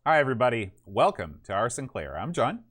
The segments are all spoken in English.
Hi, everybody. Welcome to our Sinclair. I'm John.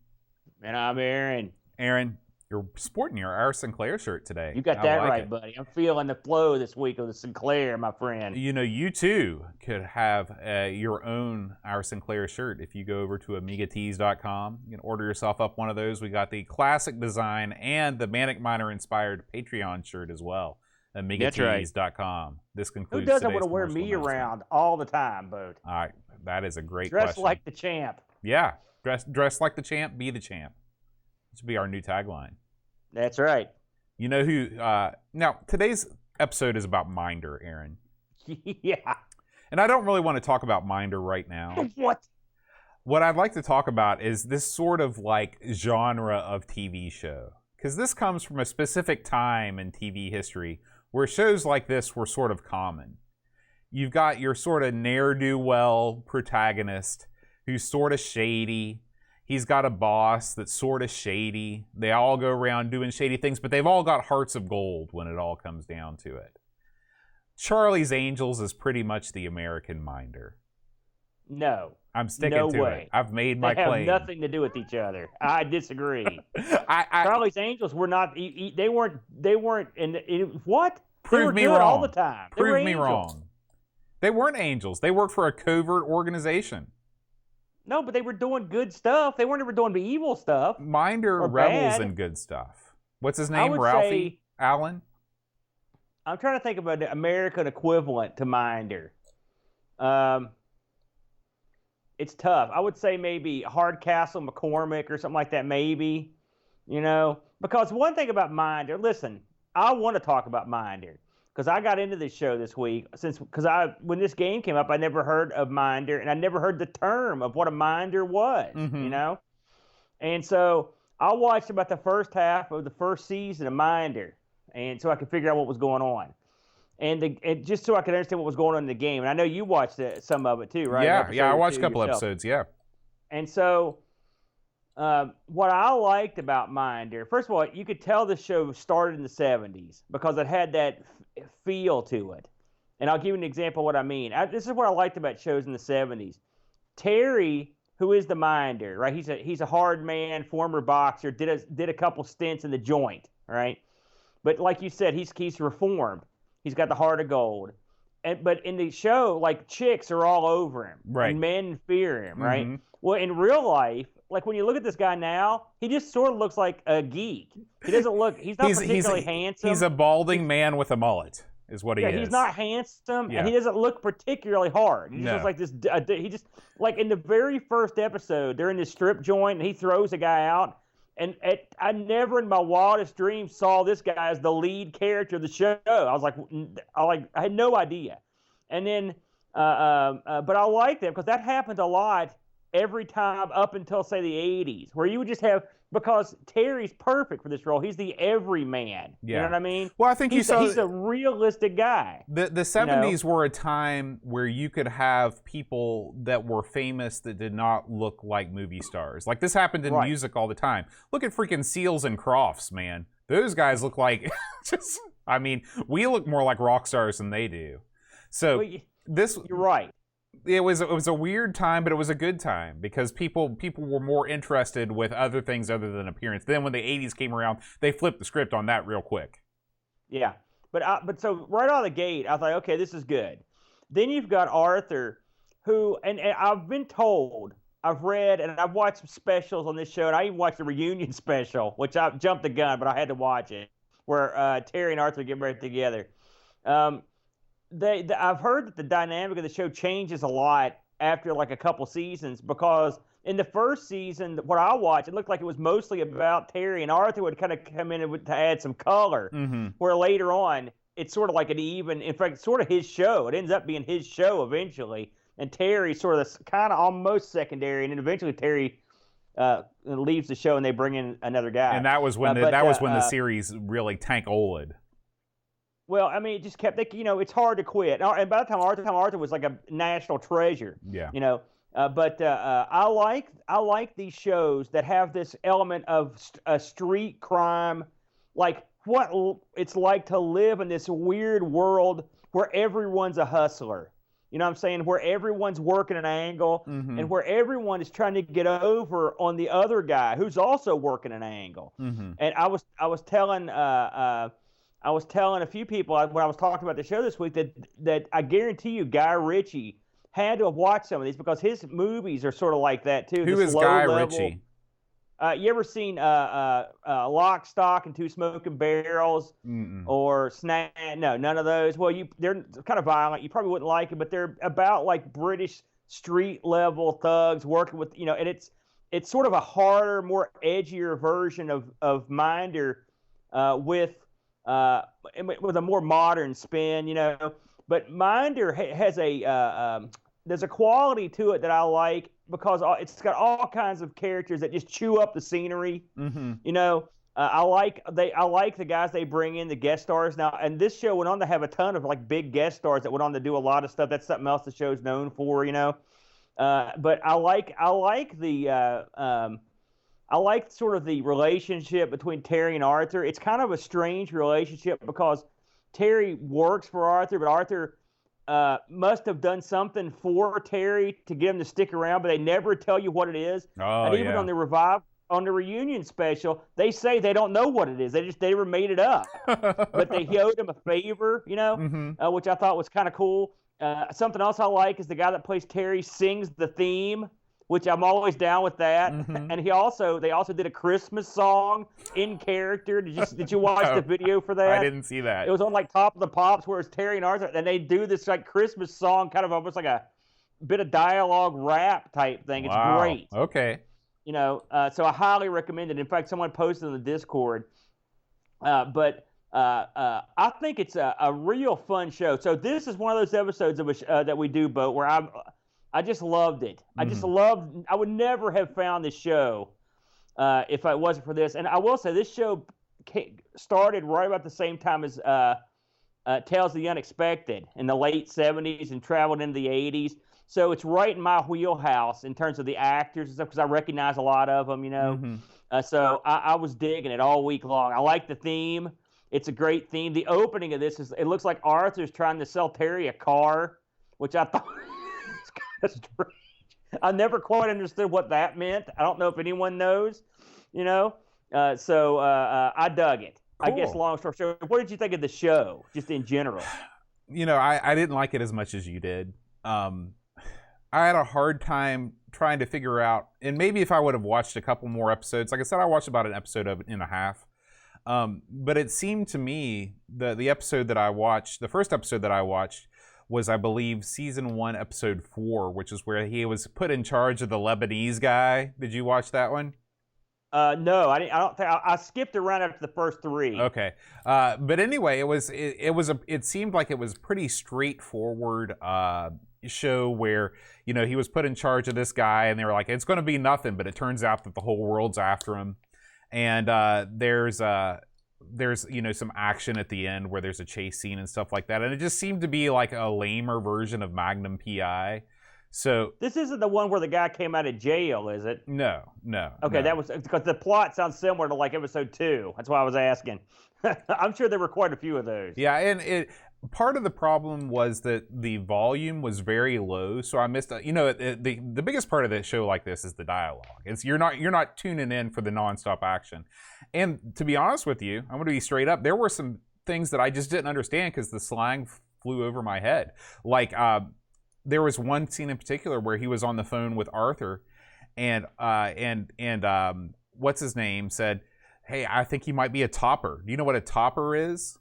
And I'm Aaron. Aaron, you're sporting your our Sinclair shirt today. You got that right, buddy. I'm feeling the flow this week of the Sinclair, my friend. You know, you too could have your own our Sinclair shirt if you go over to amigatees.com. You can order yourself up one of those. We got the classic design and the Manic Miner inspired Patreon shirt as well. Amigatees.com. This concludes. Who doesn't want to wear me around all the time, Boat? All right, that is a great question. Dress like the champ. Yeah, dress like the champ, be the champ. This should be our new tagline. That's right. You know who? Now today's episode is about Minder, Aaron. Yeah. And I don't really want to talk about Minder right now. What? What I'd like to talk about is this sort of like genre of TV show, because this comes from a specific time in TV history where shows like this were sort of common. You've got your sort of ne'er-do-well protagonist who's sort of shady. He's got a boss that's sort of shady. They all go around doing shady things, but they've all got hearts of gold when it all comes down to it. Charlie's Angels is pretty much the American Minder. No. I'm sticking to it. I've made my claim. They have nothing to do with each other. I disagree. Charlie's Angels were not. They weren't. What? Prove me good wrong. All the time. Prove me wrong. They weren't angels. They worked for a covert organization. No, but they were doing good stuff. They weren't ever doing the evil stuff. Minder revels in good stuff. What's his name? Ralphie? Allen? I'm trying to think of an American equivalent to Minder. It's tough. I would say maybe Hardcastle McCormick or something like that, maybe. You know? Because one thing about Minder, listen, I want to talk about Minder. Because I got into this show this week, when this game came up, I never heard of Minder, and I never heard the term of what a Minder was, you know? And so I watched about the first half of the first season of Minder, and so I could figure out what was going on. And just so I could understand what was going on in the game. And I know you watched some of it too, right? Yeah, I watched a couple episodes, yeah. And so what I liked about Minder, first of all, you could tell the show started in the 70s because it had that feel to it. And I'll give you an example of what I mean. This is what I liked about shows in the 70s. Terry, who is the Minder, right? He's a hard man, former boxer, did a couple stints in the joint, right? But like you said, he's reformed. He's got the heart of gold. But in the show, like, chicks are all over him. Right. And men fear him, right? Well, in real life, like when you look at this guy now, he just sort of looks like a geek. He doesn't look, he's not particularly handsome. He's a balding man with a mullet, is what he is. He's not handsome, and he doesn't look particularly hard. He just looks like this, he just, like in the very first episode, they're in this strip joint, and he throws a guy out. And I never in my wildest dreams saw this guy as the lead character of the show. I was like, I had no idea. And then, but I liked it because that happened a lot every time up until, say, the 80s, where you would just have, because Terry's perfect for this role. He's the everyman. You know what I mean? Well, I think he's a realistic guy. The 70s were a time where you could have people that were famous that did not look like movie stars. Like this happened in music all the time. Look at freaking Seals and Crofts, man. Those guys look like we look more like rock stars than they do. So you're right. It was a weird time, but it was a good time because people were more interested with other things other than appearance. Then when the 80s came around, they flipped the script on that real quick. Yeah. But so right out of the gate, I thought, okay, this is good. Then you've got Arthur, who, and I've been told, I've read, and I've watched some specials on this show, and I even watched the reunion special, which I jumped the gun, but I had to watch it, where Terry and Arthur get married together. I've heard that the dynamic of the show changes a lot after like a couple seasons, because in the first season, what I watched, it looked like it was mostly about Terry, and Arthur would kind of come in to add some color, where later on, it's sort of like in fact, it's sort of his show. It ends up being his show eventually, and Terry's sort of kind of almost secondary, and then eventually Terry leaves the show and they bring in another guy. And that was when the series really tank-oled. Well, I mean, it just kept, it's hard to quit. And by the time Arthur was like a national treasure. Yeah. But I like these shows that have this element of a street crime, like what it's like to live in this weird world where everyone's a hustler. You know what I'm saying? Where everyone's working an angle and where everyone is trying to get over on the other guy who's also working an angle. And I was telling a few people when I was talking about the show this week that I guarantee you Guy Ritchie had to have watched some of these because his movies are sort of like that too. Who is Guy Ritchie? You ever seen Lock, Stock, and Two Smoking Barrels or Snap? No, none of those. Well, they're kind of violent. You probably wouldn't like it, but they're about like British street level thugs working with, and it's sort of a harder, more edgier version of Minder with a more modern spin, But Minder has there's a quality to it that I like because it's got all kinds of characters that just chew up the scenery. I like the guys they bring in, the guest stars now. And this show went on to have a ton of like big guest stars that went on to do a lot of stuff. That's something else the show's known for, But I like sort of the relationship between Terry and Arthur. It's kind of a strange relationship because Terry works for Arthur, but Arthur must have done something for Terry to get him to stick around, but they never tell you what it is. And even on the reunion special, they say they don't know what it is. They never made it up. But he owed him a favor, which I thought was kind of cool. Something else I like is the guy that plays Terry sings the theme, which I'm always down with that. And they also did a Christmas song in character. Did you watch the video for that? I didn't see that. It was on like Top of the Pops where it's Terry and Arthur, and they do this like Christmas song, kind of almost like a bit of dialogue rap type thing. It's great. Okay. So I highly recommend it. In fact, someone posted in the Discord. But I think it's a real fun show. So this is one of those episodes that we do, Bo, where I just loved it. I would never have found this show if it wasn't for this. And I will say this show started right about the same time as Tales of the Unexpected in the late 70s and traveled into the 80s. So it's right in my wheelhouse in terms of the actors and stuff because I recognize a lot of them, So I was digging it all week long. I like the theme. It's a great theme. The opening of this it looks like Arthur's trying to sell Terry a car, which I thought was kind of strange. I never quite understood what that meant. I don't know if anyone knows, So I dug it. Cool. I guess long story short, what did you think of the show, just in general? I didn't like it as much as you did. I had a hard time trying to figure out, and maybe if I would have watched a couple more episodes, like I said, I watched about an episode and a half. But it seemed to me the episode that I watched, the first episode that I watched was, I believe, season 1, episode 4, which is where he was put in charge of the Lebanese guy. Did you watch that one? No, I don't think I skipped around after the first 3. Okay, but anyway, it seemed like it was pretty straightforward show where he was put in charge of this guy, and they were like, it's going to be nothing, but it turns out that the whole world's after him. And there's some action at the end where there's a chase scene and stuff like that, and it just seemed to be like a lamer version of Magnum PI. So this isn't the one where the guy came out of jail, is it? No. Okay, no. That was because the plot sounds similar to like episode 2. That's why I was asking. I'm sure there were quite a few of those. Yeah, and part of the problem was that the volume was very low, so I missed. The biggest part of the show like this is the dialogue. It's you're not tuning in for the nonstop action. And to be honest with you, I'm going to be straight up. There were some things that I just didn't understand because the slang flew over my head. Like there was one scene in particular where he was on the phone with Arthur, and what's his name said, "Hey, I think he might be a topper." Do you know what a topper is?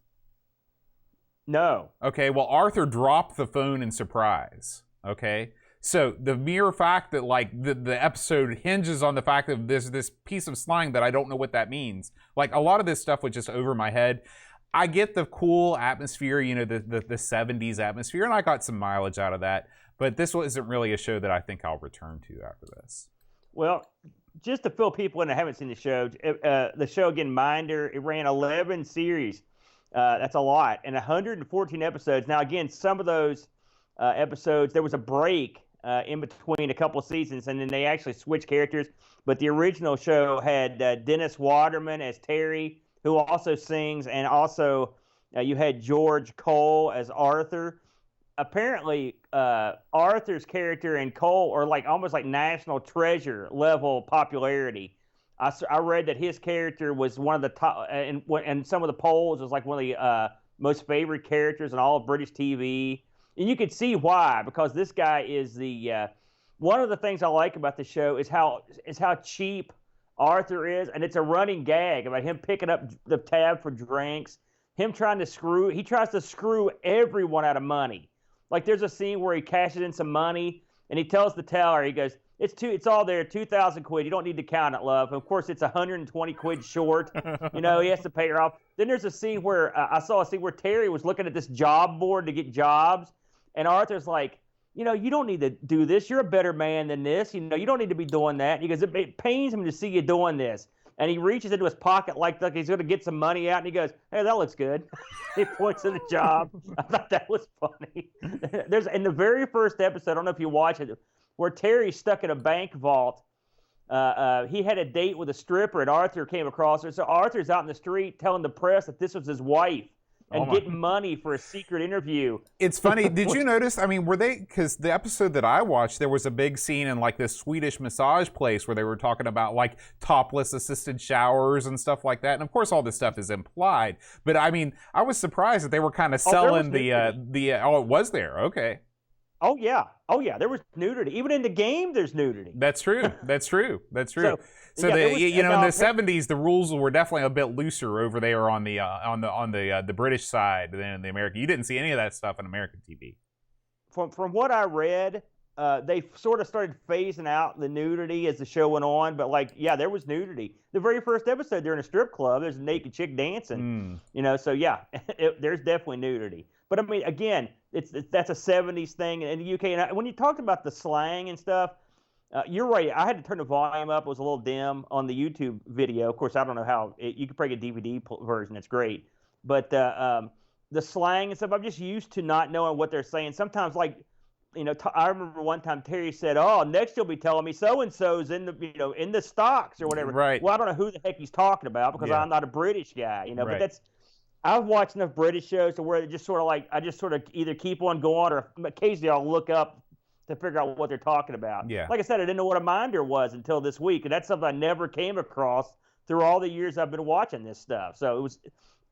No. Okay, well, Arthur dropped the phone in surprise. Okay, so the mere fact that like the episode hinges on the fact that there's this piece of slang that I don't know what that means. Like a lot of this stuff was just over my head. I get the cool atmosphere, the 70s atmosphere, and I got some mileage out of that. But this isn't really a show that I think I'll return to after this. Well, just to fill people in that haven't seen the show again, Minder, it ran 11 series. That's a lot, and 114 episodes. Now, again, some of those episodes, there was a break in between a couple of seasons, and then they actually switched characters. But the original show had Dennis Waterman as Terry, who also sings, and also you had George Cole as Arthur. apparently Arthur's character and Cole are like almost like national treasure level popularity. I read that his character was one of the top, and some of the polls was like one of the most favorite characters in all of British TV. And you could see why, because this guy is the one of the things I like about the show is how cheap Arthur is, and it's a running gag about him picking up the tab for drinks, him trying to he tries to screw everyone out of money. Like there's a scene where he cashes in some money and he tells the teller, he goes, it's all there, 2,000 quid. You don't need to count it, love. Of course, it's 120 quid short. You know, he has to pay her off. Then there's a scene where I saw a scene where Terry was looking at this job board to get jobs, and Arthur's like, you know, you don't need to do this. You're a better man than this. You know, you don't need to be doing that. And he goes, it pains him to see you doing this. And he reaches into his pocket like he's going to get some money out, and he goes, hey, that looks good. He points to the job. I thought that was funny. There's in the very first episode, I don't know if you watch it, where Terry's stuck in a bank vault. He had a date with a stripper, and Arthur came across her. So Arthur's out in the street telling the press that this was his wife and getting money for a secret interview. It's funny. Did you notice? I mean, because the episode that I watched, there was a big scene in like this Swedish massage place where they were talking about like topless assisted showers and stuff like that. And of course, all this stuff is implied. But I mean, I was surprised that they were kind of selling it was there. Okay. Oh yeah. There was nudity. Even in the game, there's nudity. That's true. That's true. So yeah, in the 70s, the rules were definitely a bit looser over there on the British side than the American. You didn't see any of that stuff on American TV. From what I read, they sort of started phasing out the nudity as the show went on. But like, yeah, there was nudity. The very first episode, they're in a strip club. There's a naked chick dancing. You know, so yeah, there's definitely nudity. But I mean, again, that's a 70s thing in the UK. And when you talked about the slang and stuff, you're right. I had to turn the volume up. It was a little dim on the YouTube video. Of course, I don't know how. You could probably get a DVD version. It's great. But the slang and stuff, I'm just used to not knowing what they're saying. Sometimes, like, you know, I remember one time Terry said, "Oh, next you'll be telling me so-and-so's in the stocks or whatever." Right. Well, I don't know who the heck he's talking about because I'm not a British guy, you know. Right. But I've watched enough British shows to where it just sort of like I just sort of either keep on going or occasionally I'll look up to figure out what they're talking about. Yeah. Like I said, I didn't know what a minder was until this week, and that's something I never came across through all the years I've been watching this stuff. So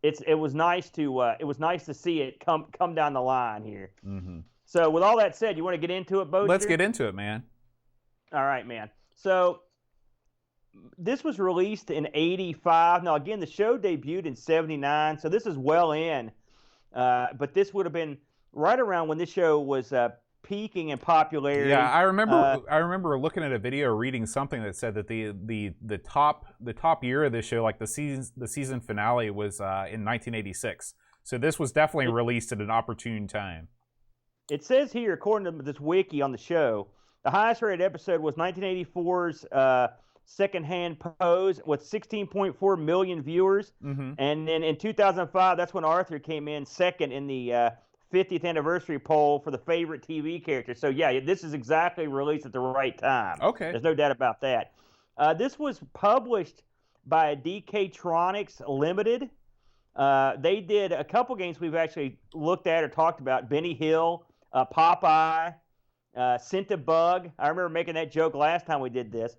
it was nice to see it come down the line here. Mm-hmm. So with all that said, you want to get into it, Boaster? Let's get into it, man. All right, man. So this was released in 85. Now, again, the show debuted in 79, so this is well in. But this would have been right around when this show was peaking in popularity. Yeah, I remember looking at a video or reading something that said that the top year of this show, like the season finale, was in 1986. So this was definitely released at an opportune time. It says here, according to this wiki on the show, the highest rated episode was 1984's Secondhand Pose with 16.4 million viewers. Mm-hmm. And then in 2005, that's when Arthur came in second in the 50th anniversary poll for the favorite TV character. So yeah, this is exactly released at the right time. Okay. There's no doubt about that. This was published by DK Tronics Limited. They did a couple games we've actually looked at or talked about. Benny Hill, Popeye, Scent-a-Bug. I remember making that joke last time we did this.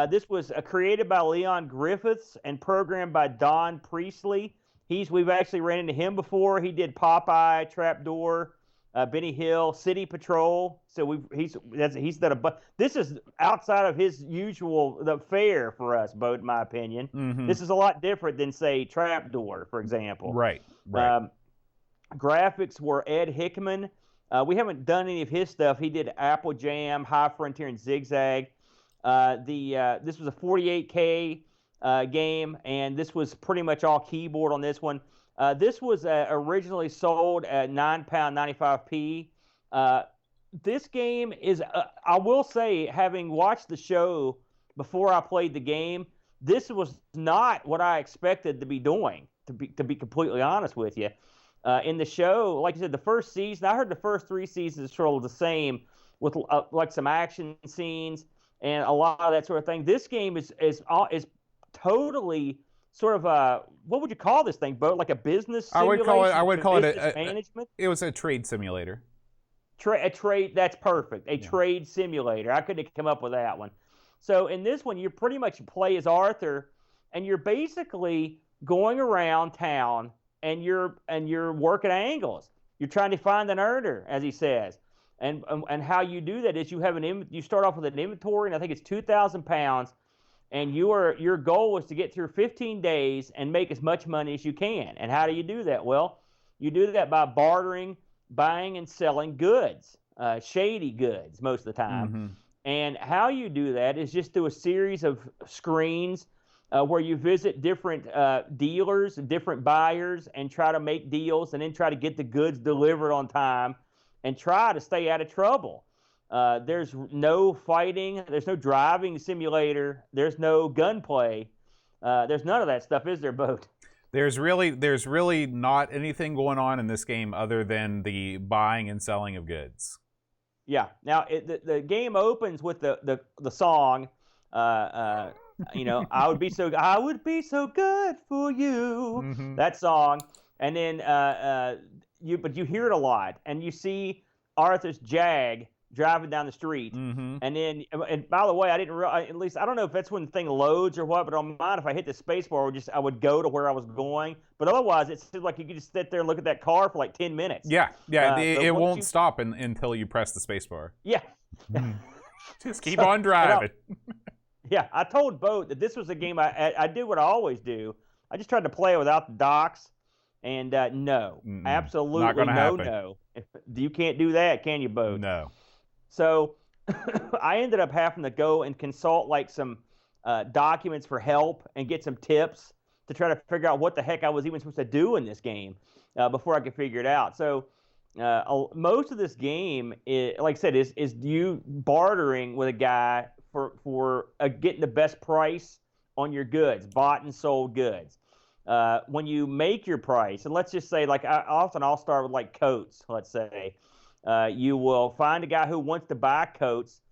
This was created by Leon Griffiths and programmed by Don Priestley. We've actually ran into him before. He did Popeye, Trapdoor, Benny Hill, City Patrol. So he's done this is outside of his usual fare for us, Bo, in my opinion. Mm-hmm. This is a lot different than, say, Trapdoor, for example. Right. Graphics were Ed Hickman. We haven't done any of his stuff. He did Apple Jam, High Frontier, and Zigzag. This was a 48K game, and this was pretty much all keyboard on this one. This was originally sold at £9.95p. This game is, I will say, having watched the show before I played the game, this was not what I expected to be doing, to be completely honest with you. In the show, like you said, the first season, I heard the first 3 seasons are sort of the same with like some action scenes and a lot of that sort of thing. This game is totally sort of what would you call this thing, Bo? Like a business simulation? I would call it management? It was a trade simulator. A trade, that's perfect. A trade simulator. I couldn't have come up with that one. So in this one, you pretty much play as Arthur, and you're basically going around town, and you're working angles. You're trying to find an earner, as he says. And how you do that is you start off with an inventory, and I think it's 2,000 pounds, and your goal is to get through 15 days and make as much money as you can. And how do you do that? Well, you do that by bartering, buying and selling goods, shady goods most of the time. Mm-hmm. And how you do that is just through a series of screens where you visit different dealers, different buyers, and try to make deals, and then try to get the goods delivered on time and try to stay out of trouble. There's no fighting. There's no driving simulator. There's no gunplay. There's none of that stuff, is there, Boat? There's really not anything going on in this game other than the buying and selling of goods. Yeah. Now the game opens with the song, you know, I would be so good for you. Mm-hmm. That song, and then you hear it a lot, and you see Arthur's Jag driving down the street, mm-hmm. and by the way, I didn't realize, at least I don't know if that's when the thing loads or what, but on mine, if I hit the space bar, I would go to where I was going, but otherwise it seems like you could just sit there and look at that car for like 10 minutes. Yeah, it won't stop until you press the space bar. Yeah. Just keep on driving. Yeah, I told Boat that this was a game I did what I always do. I just tried to play it without the docks, and no, absolutely not gonna happen. No. You can't do that, can you, Boat? No. So I ended up having to go and consult like some documents for help and get some tips to try to figure out what the heck I was even supposed to do in this game before I could figure it out. So most of this game, like I said, is you bartering with a guy for getting the best price on your goods, bought and sold goods. When you make your price, and let's just say, like I'll start with like coats, let's say. You will find a guy who wants to buy coats,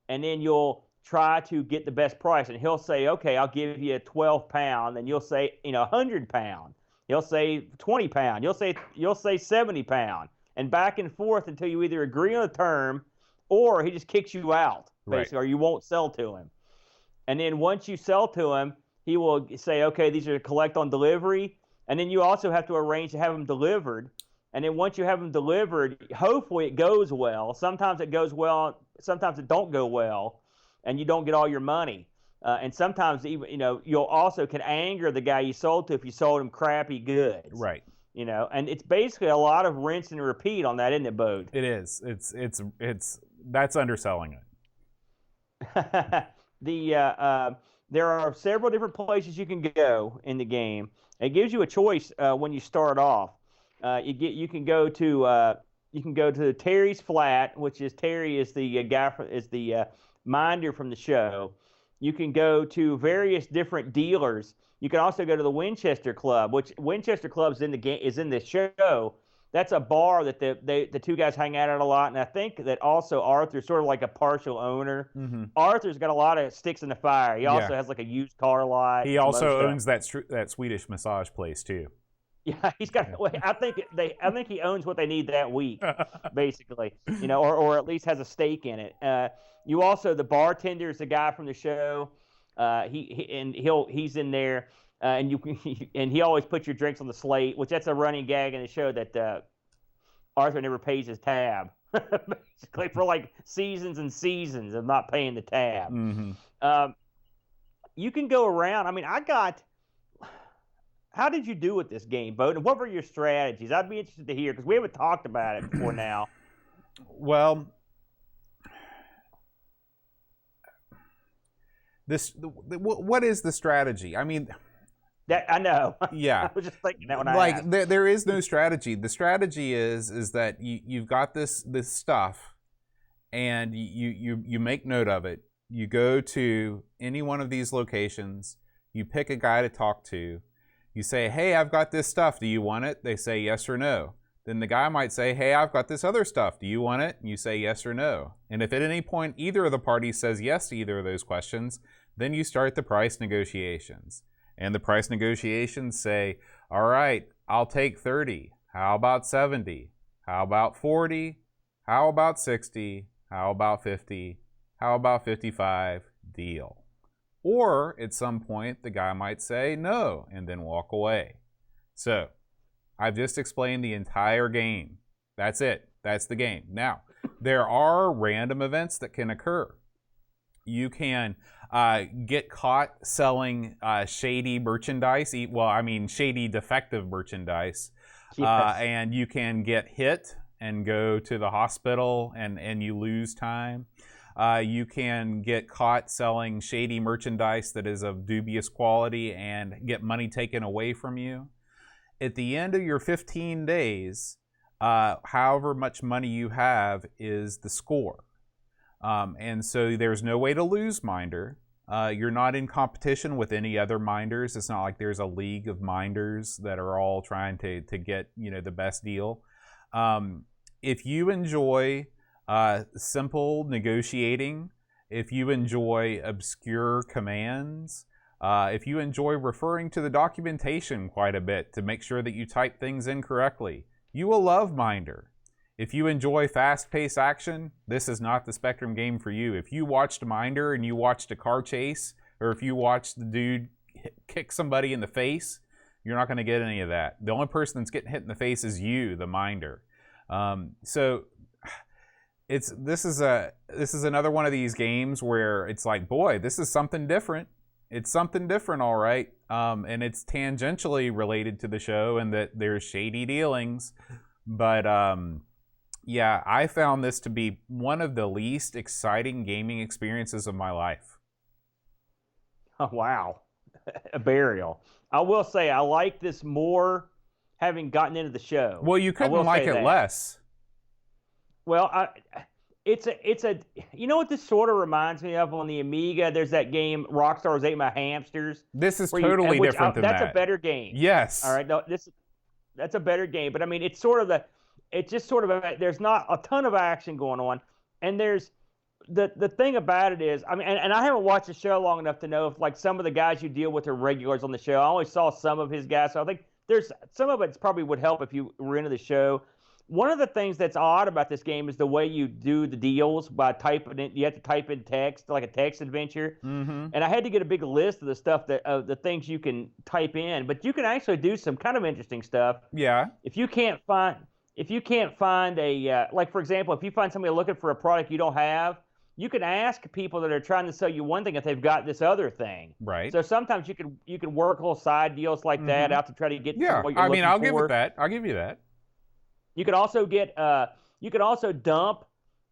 and then you'll try to get the best price. And he'll say, okay, I'll give you a 12-pound, and you'll say, 100-pound. He'll say 20-pound. You'll say 70-pound, and back and forth until you either agree on a term, or he just kicks you out, basically, right. Or you won't sell to him. And then once you sell to him, he will say, okay, these are to collect on delivery, and then you also have to arrange to have them delivered. And then once you have them delivered, hopefully it goes well. Sometimes it goes well, sometimes it don't go well, and you don't get all your money. And sometimes even you'll also can anger the guy you sold to if you sold him crappy goods. Right. And it's basically a lot of rinse and repeat on that, isn't it, Bode? It is. It's that's underselling it. There are several different places you can go in the game. It gives you a choice when you start off. You can go to Terry's flat, which is Terry is the guy is the minder from the show. You can go to various different dealers. You can also go to the Winchester Club, which Winchester Club is in the show. That's a bar that the two guys hang out at a lot, and I think that also Arthur's sort of like a partial owner. Mm-hmm. Arthur's got a lot of sticks in the fire. He also has like a used car lot. He also owns that Swedish massage place too. Yeah, he's got. I think he owns what they need that week, basically. Or at least has a stake in it. The bartender is the guy from the show. He's in there, and he always puts your drinks on the slate, which that's a running gag in the show that Arthur never pays his tab, basically for like seasons and seasons of not paying the tab. Mm-hmm. You can go around. I mean, how did you do with this game, Bo? And what were your strategies? I'd be interested to hear because we haven't talked about it before now. Well, what is the strategy? I mean, that I know. Yeah, I was just thinking that when I asked. There is no strategy. The strategy is that you've got this stuff, and you make note of it. You go to any one of these locations. You pick a guy to talk to. You say, hey, I've got this stuff. Do you want it? They say yes or no. Then the guy might say, hey, I've got this other stuff. Do you want it? And you say yes or no. And if at any point either of the parties says yes to either of those questions, then you start the price negotiations. And the price negotiations say, all right, I'll take 30. How about 70? How about 40? How about 60? How about 50? How about 55? Deal. Or at some point, the guy might say no and then walk away. So, I've just explained the entire game. That's it. That's the game. Now, there are random events that can occur. You can get caught selling shady merchandise. Shady defective merchandise. Yes. And you can get hit and go to the hospital and you lose time. You can get caught selling shady merchandise that is of dubious quality and get money taken away from you. At the end of your 15 days, however much money you have is the score. And so there's no way to lose Minder. You're not in competition with any other minders. It's not like there's a league of minders that are all trying to get the best deal. If you enjoy simple negotiating, if you enjoy obscure commands, if you enjoy referring to the documentation quite a bit to make sure that you type things in correctly, you will love Minder. If you enjoy fast-paced action, this is not the Spectrum game for you. If you watched Minder and you watched a car chase, or if you watched the dude kick somebody in the face, you're not going to get any of that. The only person that's getting hit in the face is you, the Minder. So this is another one of these games where it's like, boy, this is something different. It's something different, all right. And it's tangentially related to the show and that there's shady dealings. But yeah, I found this to be one of the least exciting gaming experiences of my life. Oh, wow. A burial. I will say I like this more having gotten into the show. Well, you couldn't like it less. Well, it's a you know what this sort of reminds me of on the Amiga? There's that game Rockstar's Ate My Hamsters. This is totally different than that. That's a better game. Yes. All right. No, that's a better game. But I mean, it's just sort of there's not a ton of action going on, and there's the thing about it is, I mean, and I haven't watched the show long enough to know if like some of the guys you deal with are regulars on the show. I only saw some of his guys, so I think there's some of it probably would help if you were into the show. One of the things that's odd about this game is the way you do the deals by typing in. You have to type in text, like a text adventure. Mm-hmm. And I had to get a big list of the stuff of the things you can type in, but you can actually do some kind of interesting stuff. Yeah. If you can't find a like, for example, if you find somebody looking for a product you don't have, you can ask people that are trying to sell you one thing if they've got this other thing. Right. So sometimes you can work little side deals like that out to try to get what you're looking for. I mean, I'll give it that. I'll give you that. You could also dump,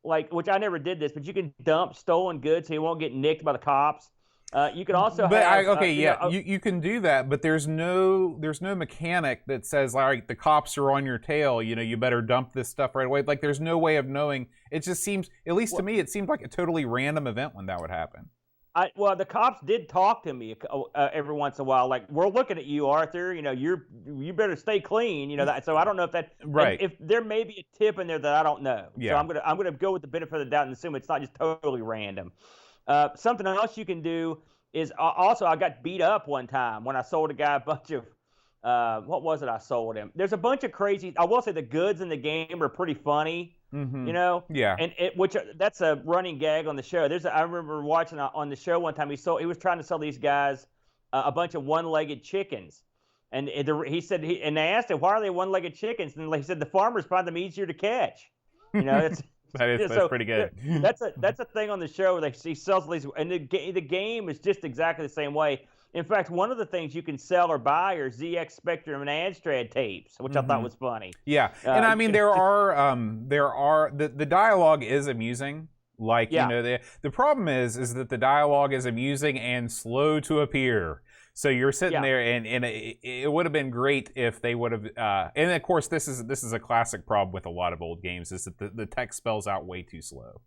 like, which I never did this, but you can dump stolen goods so you won't get nicked by the cops. You can also you can do that, but there's no mechanic that says, like, the cops are on your tail, you better dump this stuff right away. Like, there's no way of knowing. It just seems, at least to me, it seemed like a totally random event when that would happen. Well, the cops did talk to me every once in a while, like, we're looking at you, Arthur. You better stay clean. That. So I don't know if that right. If there may be a tip in there that I don't know. Yeah. So I'm gonna go with the benefit of the doubt and assume it's not just totally random. Something else you can do is also I got beat up one time when I sold a guy a bunch of what was it I sold him? There's a bunch of crazy. I will say the goods in the game are pretty funny. Mm-hmm. Yeah, and that's a running gag on the show. I remember watching on the show one time. He was trying to sell these guys a bunch of one-legged chickens, and he said and they asked him, why are they one-legged chickens? And he said the farmers find them easier to catch. It's that's pretty good. That's a thing on the show where he sells these, and the game is just exactly the same way. In fact, one of the things you can sell or buy are ZX Spectrum and Amstrad tapes, which I thought was funny. Yeah, and I mean there are the dialogue is amusing. Like the problem is that the dialogue is amusing and slow to appear. So you're sitting there, and it would have been great if they would have. And of course, this is a classic problem with a lot of old games is that the text spells out way too slow.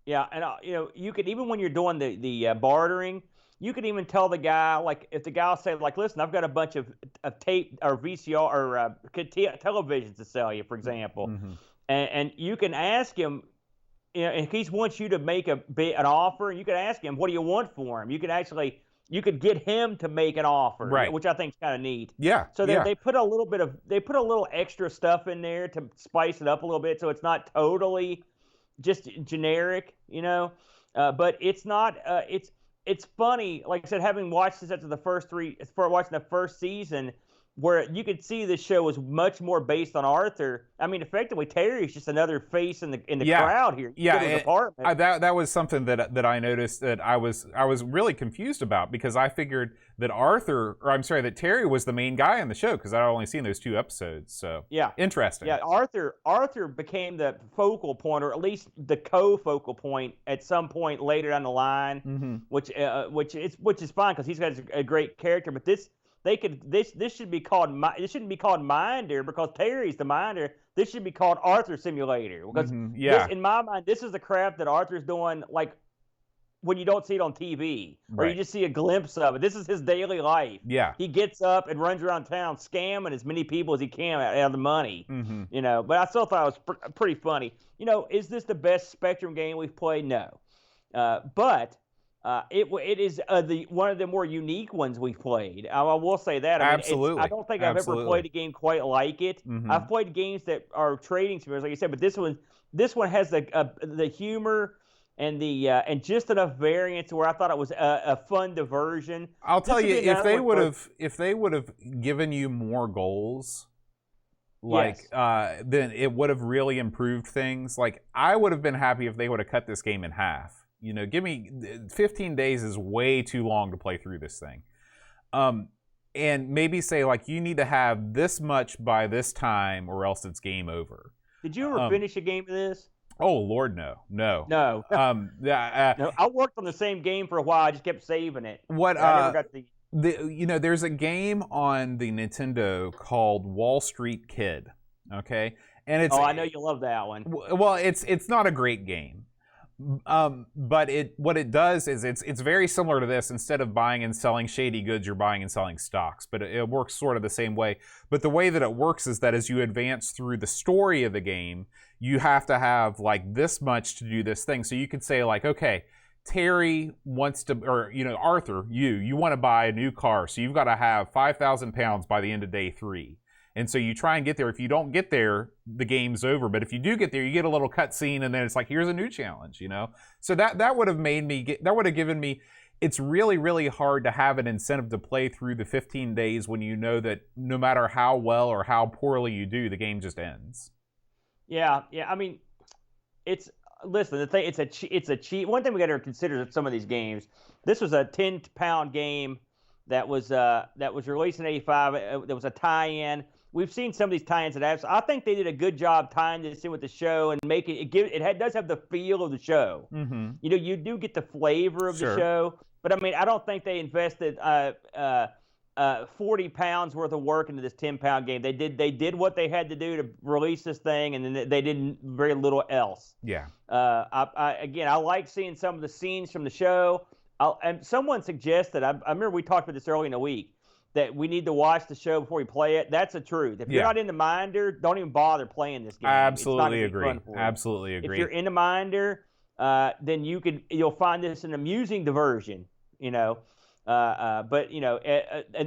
Yeah, and you could, even when you're doing the bartering, you could even tell the guy, like, if the guy will say, like, listen, I've got a bunch of tape or VCR or televisions to sell you, for example, and you can ask him, if he wants you to make an offer, you can ask him, what do you want for him? You can actually you could get him to make an offer, Right. which I think is kind of neat. Yeah. So they put a little extra stuff in there to spice it up a little bit, so it's not totally just generic, but it's not. It's funny, like I said, having watched this after watching the first season, where you could see this show was much more based on Arthur. I mean, effectively, Terry's just another face in the crowd here. That was something that I noticed that I was really confused about, because I figured that that Terry was the main guy in the show, because I'd only seen those 2 episodes. So yeah, interesting. Yeah, Arthur became the focal point, or at least the co-focal point at some point later down the line, which is fine, because he's got a great character. But this shouldn't be called Minder, because Terry's the Minder. This should be called Arthur Simulator, because in my mind, this is the crap that Arthur's doing, like when you don't see it on TV, or you just see a glimpse of it. This is his daily life. Yeah, he gets up and runs around town scamming as many people as he can out of the money. But I still thought it was pretty funny. Is this the best Spectrum game we've played? No, but. It is one of the more unique ones we've played. I will say that. Absolutely. I don't think I've ever played a game quite like it. I've played games that are trading simulators, like you said, but this one has the humor and and just enough variance where I thought it was a fun diversion. I'll tell you, if they would have given you more goals, then it would have really improved things. Like, I would have been happy if they would have cut this game in half. Give me 15 days is way too long to play through this thing. And maybe say, like, you need to have this much by this time or else it's game over. Did you ever finish a game of this? Oh, Lord, no. No. No. No, I worked on the same game for a while. I just kept saving it. I never got there's a game on the Nintendo called Wall Street Kid, okay? And it's I know you love that one. Well, it's not a great game. But what it does is it's very similar to this. Instead of buying and selling shady goods, you're buying and selling stocks. But it works sort of the same way. But the way that it works is that as you advance through the story of the game, you have to have like this much to do this thing. So you could say, like, okay, Terry wants to, or Arthur, you want to buy a new car, so you've got to have 5,000 pounds by the end of day 3. And so you try and get there. If you don't get there, the game's over. But if you do get there, you get a little cutscene, and then it's like, here's a new challenge, So that would have given me. It's really, really hard to have an incentive to play through the 15 days when you know that no matter how well or how poorly you do, the game just ends. Yeah. I mean, it's a cheat. One thing we got to consider with some of these games. This was a 10-pound game that was released in '85. There was a tie-in. We've seen some of these tie-ins that I think they did a good job tying this in with the show and make it. It does have the feel of the show. You do get the flavor of the show, but I mean, I don't think they invested 40 pounds worth of work into this 10-pound game. They did what they had to do to release this thing, and then they did very little else. Yeah. I like seeing some of the scenes from the show. And someone suggested, I remember we talked about this early in the week, that we need to watch the show before we play it. That's the truth. If you're not into Minder, don't even bother playing this game. Absolutely agree. Absolutely agree. If you're into Minder, then you'll find this an amusing diversion. And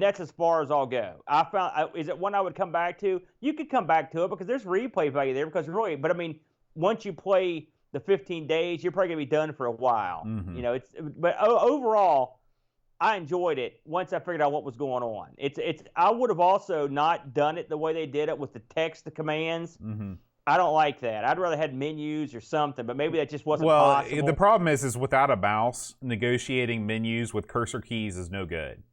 that's as far as I'll go. I found, is it one I would come back to? You could come back to it because there's replay value there. But I mean, once you play the 15 days, you're probably gonna be done for a while. But overall, I enjoyed it once I figured out what was going on. I would have also not done it the way they did it with the text, the commands. I don't like that. I'd rather had menus or something, but maybe that just wasn't possible. Well, the problem is without a mouse, negotiating menus with cursor keys is no good.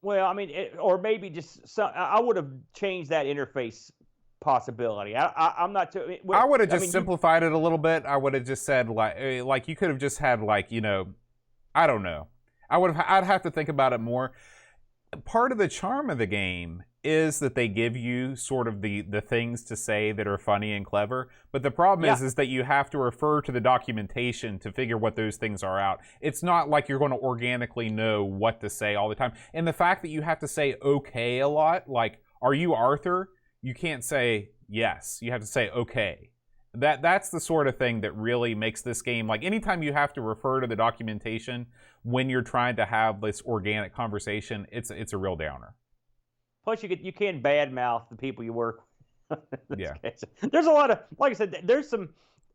Well, I mean, or maybe just I would have changed that interface possibility. I'm not too. I would have just simplified it a little bit. I would have just said like you could have just had I don't know. I'd have to think about it more. Part of the charm of the game is that they give you sort of the things to say that are funny and clever. But the problem is that you have to refer to the documentation to figure what those things are out. It's not like you're going to organically know what to say all the time. And the fact that you have to say okay a lot, like, are you Arthur? You can't say yes. You have to say okay. That's the sort of thing that really makes this game, like anytime you have to refer to the documentation when you're trying to have this organic conversation, it's a real downer. Plus, you can't badmouth the people you work with. Yeah. Case. There's a lot of, like I said,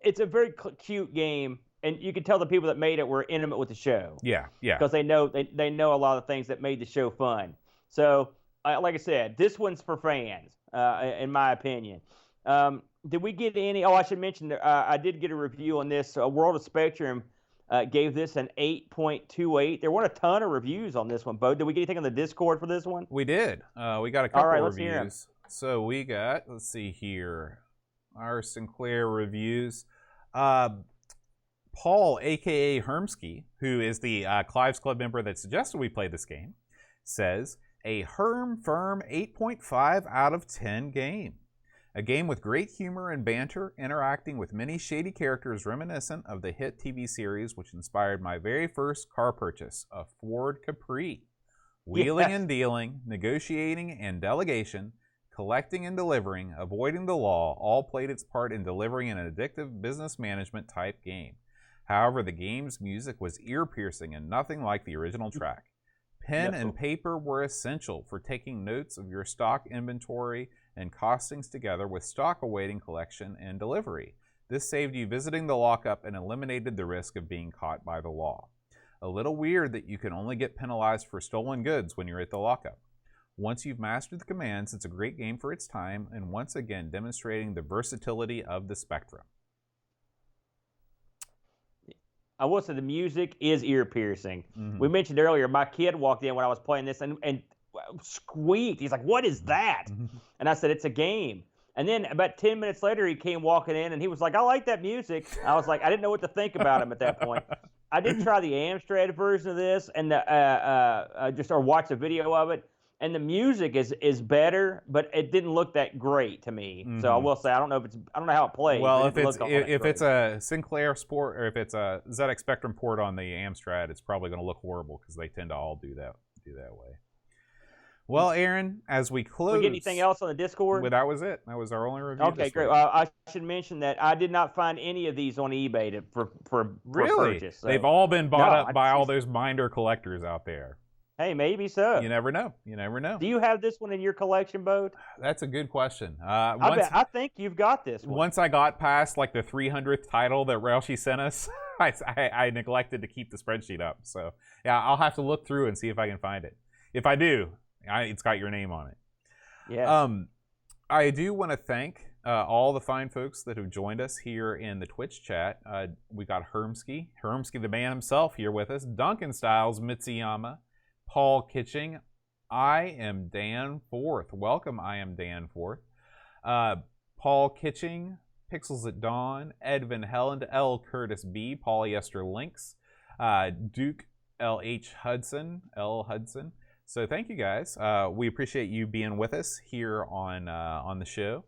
it's a very cute game, and you can tell the people that made it were intimate with the show. Yeah. Because they know a lot of things that made the show fun. So, like I said, this one's for fans, in my opinion. Did we get any? Oh, I should mention, I did get a review on this. World of Spectrum gave this an 8.28. There weren't a ton of reviews on this one, Bo. Did we get anything on the Discord for this one? We did. We got a couple right, of let's hear 'em. reviews. So we got, let's see here, our Sinclair reviews. Paul, a.k.a. Hermsky, who is the Clive's Club member that suggested we play this game, says, a firm 8.5 out of 10 game. A game with great humor and banter, interacting with many shady characters reminiscent of the hit TV series which inspired my very first car purchase, a Ford Capri. Wheeling and dealing, negotiating and delegation, collecting and delivering, avoiding the law, all played its part in delivering an addictive business management type game. However, the game's music was ear-piercing and nothing like the original track. Pen and paper were essential for taking notes of your stock inventory and costings together with stock awaiting collection and delivery. This saved you visiting the lockup and eliminated the risk of being caught by the law. A little weird that you can only get penalized for stolen goods when you're at the lockup. Once you've mastered the commands, it's a great game for its time and once again demonstrating the versatility of the Spectrum. I will say the music is ear-piercing. Mm-hmm. We mentioned earlier, my kid walked in when I was playing this and squeaked. He's like, what is that? And I said, it's a game. And then about 10 minutes later, he came walking in and he was like, I like that music. I was like, I didn't know what to think about him at that point. I did try the Amstrad version of this and watch a video of it. And the music is better, but it didn't look that great to me. Mm-hmm. So I will say I don't know how it plays. Well, if it's a Sinclair Sport or if it's a ZX Spectrum port on the Amstrad, it's probably going to look horrible because they tend to all do that way. Well, Aaron, as we close, we get anything else on the Discord? Well, that was it. That was our only review. Okay, great. I should mention that I did not find any of these on eBay for really? Purchase. So. They've all been bought up by all those binder collectors out there. Hey, maybe so. You never know. Do you have this one in your collection, Bo? That's a good question. I think you've got this one. Once I got past like the 300th title that Raushi sent us, I neglected to keep the spreadsheet up. So yeah, I'll have to look through and see if I can find it. If I do, it's got your name on it. Yeah. I do want to thank all the fine folks that have joined us here in the Twitch chat. We got Hermsky the man himself here with us, Duncan Styles, Mitsuyama, Paul Kitching, I am Dan Forth. Welcome, I am Dan Forth. Paul Kitching, Pixels at Dawn, Edvin Helland, L. Curtis B, Polyester Links, Duke L.H. Hudson, L. Hudson. So thank you guys. We appreciate you being with us here on the show.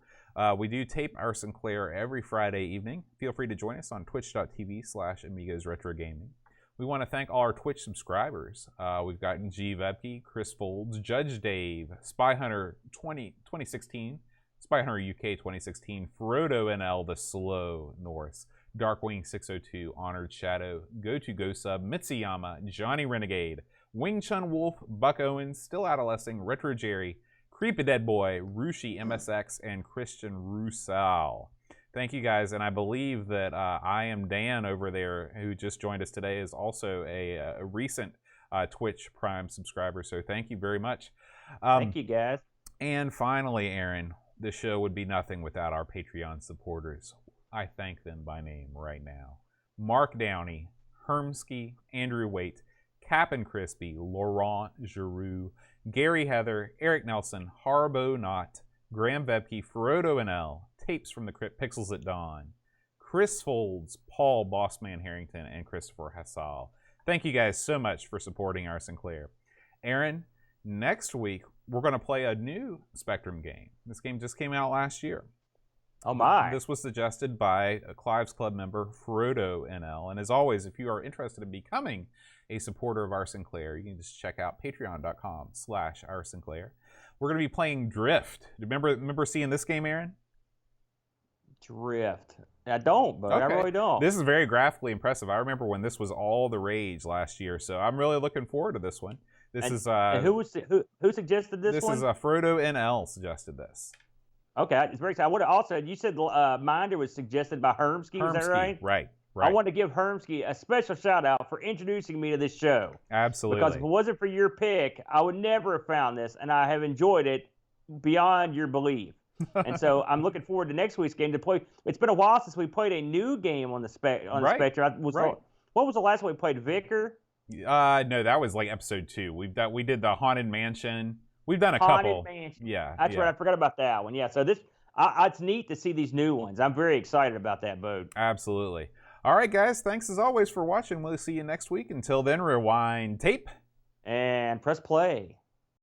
We do tape our Sinclair every Friday evening. Feel free to join us on twitch.tv/Amigos Retro Gaming. We want to thank all our Twitch subscribers. We've got G. Vebke, Chris Folds, Judge Dave, Spy Hunter 2016, Spy Hunter UK 2016, Frodo NL, The Slow Norse, Darkwing 602, Honored Shadow, Go Sub, Mitsuyama, Johnny Renegade, Wing Chun Wolf, Buck Owens, Still Adolescing, Retro Jerry, Creepy Dead Boy, Rushi MSX, and Christian Roussel. Thank you guys, and I believe that I am Dan over there, who just joined us today, is also a recent Twitch Prime subscriber, so thank you very much. Thank you, guys. And finally, Aaron, this show would be nothing without our Patreon supporters. I thank them by name right now. Mark Downey, Hermsky, Andrew Waite, Cap'n Crispy, Laurent Giroux, Gary Heather, Eric Nelson, Harbo Knott, Graham Vebke, Frodo NL, Tapes from the Crypt, Pixels at Dawn, Chris Folds, Paul Bossman Harrington, and Christopher Hassal. Thank you guys so much for supporting our Sinclair. Aaron, next week we're going to play a new Spectrum game. This game just came out last year. Oh my. This was suggested by a Clive's Club member, Frodo NL. And as always, if you are interested in becoming a supporter of our Sinclair, you can just check out patreon.com/our Sinclair. We're going to be playing Drift. Remember seeing this game, Aaron? Drift. I don't, but I really don't. This is very graphically impressive. I remember when this was all the rage last year, so I'm really looking forward to this one. And who suggested this one? This is Frodo NL suggested this. Okay, it's very exciting. You said Minder was suggested by Hermsky, is that right? Right. I want to give Hermsky a special shout out for introducing me to this show. Absolutely. Because if it wasn't for your pick, I would never have found this, and I have enjoyed it beyond your belief. And so I'm looking forward to next week's game to play. It's been a while since we played a new game on the Spectrum. What was the last one we played? Vicar? No, that was like episode 2. We did the Haunted Mansion. We've done a couple. Mansion. Yeah, that's right. I forgot about that one. Yeah, so it's neat to see these new ones. I'm very excited about that, Bode. Absolutely. All right, guys. Thanks as always for watching. We'll see you next week. Until then, rewind tape and press play.